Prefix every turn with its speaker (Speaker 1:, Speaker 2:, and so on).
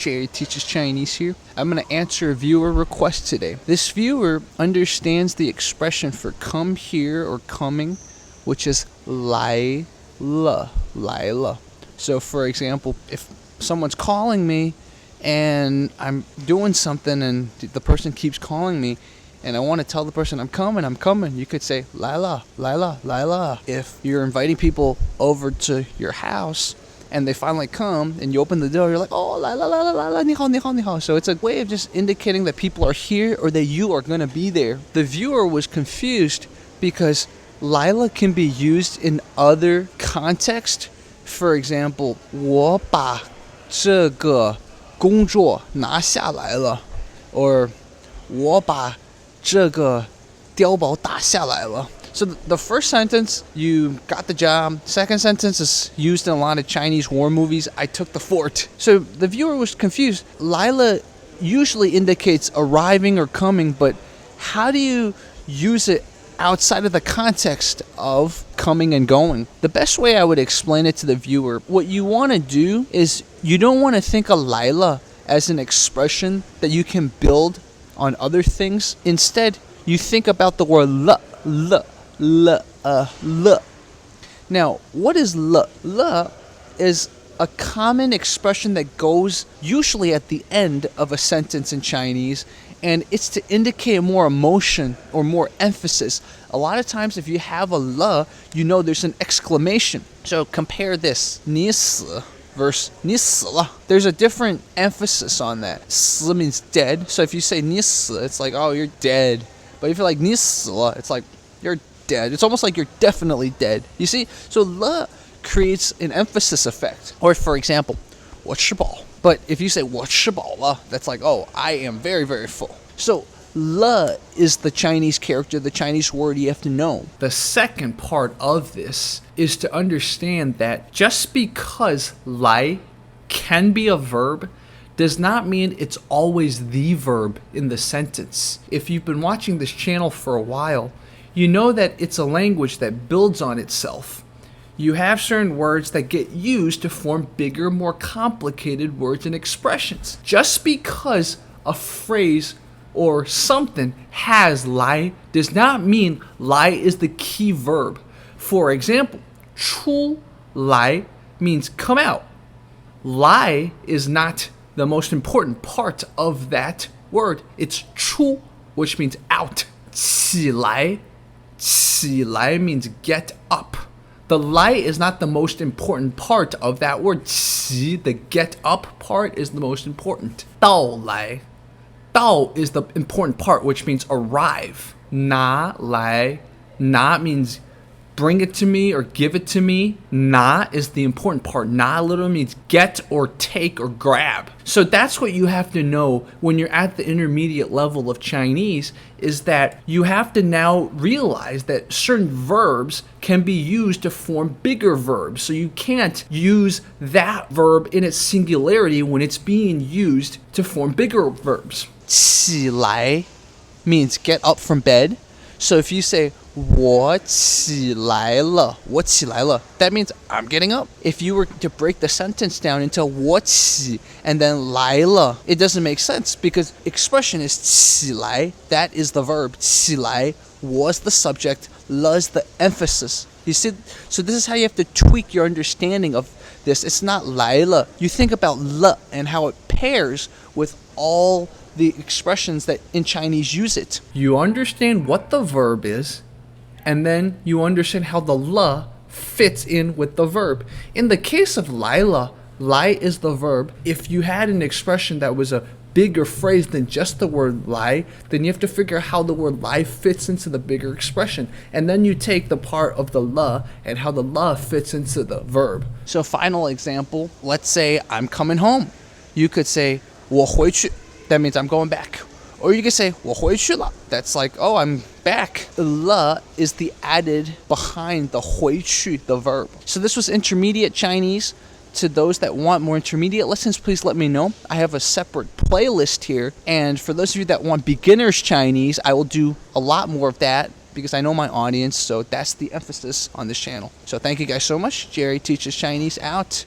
Speaker 1: Jerry Teaches Chinese here. I'm going to answer a viewer request today. This viewer understands the expression for come here or coming, which is 来了, 来了. So for example, if someone's calling me and I'm doing something and the person keeps calling me and I want to tell the person I'm coming, you could say 来了, 来了, 来了. If you're inviting people over to your house and they finally come and you open the door, you're like, oh, 来了, 来了, 来了, 你好, 你好, 你好. So it's a way of just indicating that people are here or that you are going to be there. The viewer was confused because 来了 can be used in other context. For example, 我把这个工作拿下来了 or 我把这个碉堡打下来了. So the first sentence, you got the job. Second sentence is used in a lot of Chinese war movies. I took the fort. So the viewer was confused. 来了 usually indicates arriving or coming, but how do you use it outside of the context of coming and going? The best way I would explain it to the viewer, what you want to do is you don't want to think of 来了 as an expression that you can build on other things. Instead, you think about the word 了, 了, 了, 了. Now, what is 了? 了 is a common expression that goes usually at the end of a sentence in Chinese, and it's to indicate more emotion or more emphasis. A lot of times if you have a 了, you know there's an exclamation. So compare this, 你死 versus 你死了. There's a different emphasis on that. 死 means dead. So if you say 你死, it's like, oh, you're dead. But if you're like 你死了, it's like you're dead. It's almost like you're definitely dead. You see? So 了 creates an emphasis effect. Or for example, 我吃饱. But if you say 我吃饱了, that's like, oh, I am very, very full. So 了 is the Chinese character, the Chinese word you have to know. The second part of this is to understand that just because 来 can be a verb does not mean it's always the verb in the sentence. If you've been watching this channel for a while, you know that it's a language that builds on itself. You have certain words that get used to form bigger, more complicated words and expressions. Just because a phrase or something has 来 does not mean 来 is the key verb. For example, 出来 means come out. 来 is not the most important part of that word. It's 出, which means out. 起来means get up. The 来 is not the most important part of that word. 起, the get up part, is the most important. 到来 is the important part, which means arrive. 拿来 means bring it to me or give it to me. 拿 is the important part. 拿 literally means get or take or grab. So that's what you have to know when you're at the intermediate level of Chinese, is that you have to now realize that certain verbs can be used to form bigger verbs. So you can't use that verb in its singularity when it's being used to form bigger verbs. 起来 means get up from bed. So if you say 我起来了, 我起来了, that means I'm getting up. If you were to break the sentence down into 我起 and then 来了, it doesn't make sense because expression is 起来, that is the verb. 起来 was the subject, 了 is the emphasis. You see, so this is how you have to tweak your understanding of this. It's not 来了. You think about 了 and how it pairs with all the expressions that in Chinese use it. You understand what the verb is, and then you understand how the 了 fits in with the verb. In the case of 来了, 来 is the verb. If you had an expression that was a bigger phrase than just the word 来, then you have to figure out how the word 来 fits into the bigger expression. And then you take the part of the 了 and how the 了 fits into the verb. So final example, let's say I'm coming home. You could say 我回去. That means I'm going back. Or you could say 我回去了. That's like, oh, I'm back. The 了 is the added behind the 回去, the verb. So this was intermediate Chinese. To those that want more intermediate lessons, please let me know. I have a separate playlist here. And for those of you that want beginner's Chinese, I will do a lot more of that because I know my audience. So that's the emphasis on this channel. So thank you guys so much. Jerry Teaches Chinese out.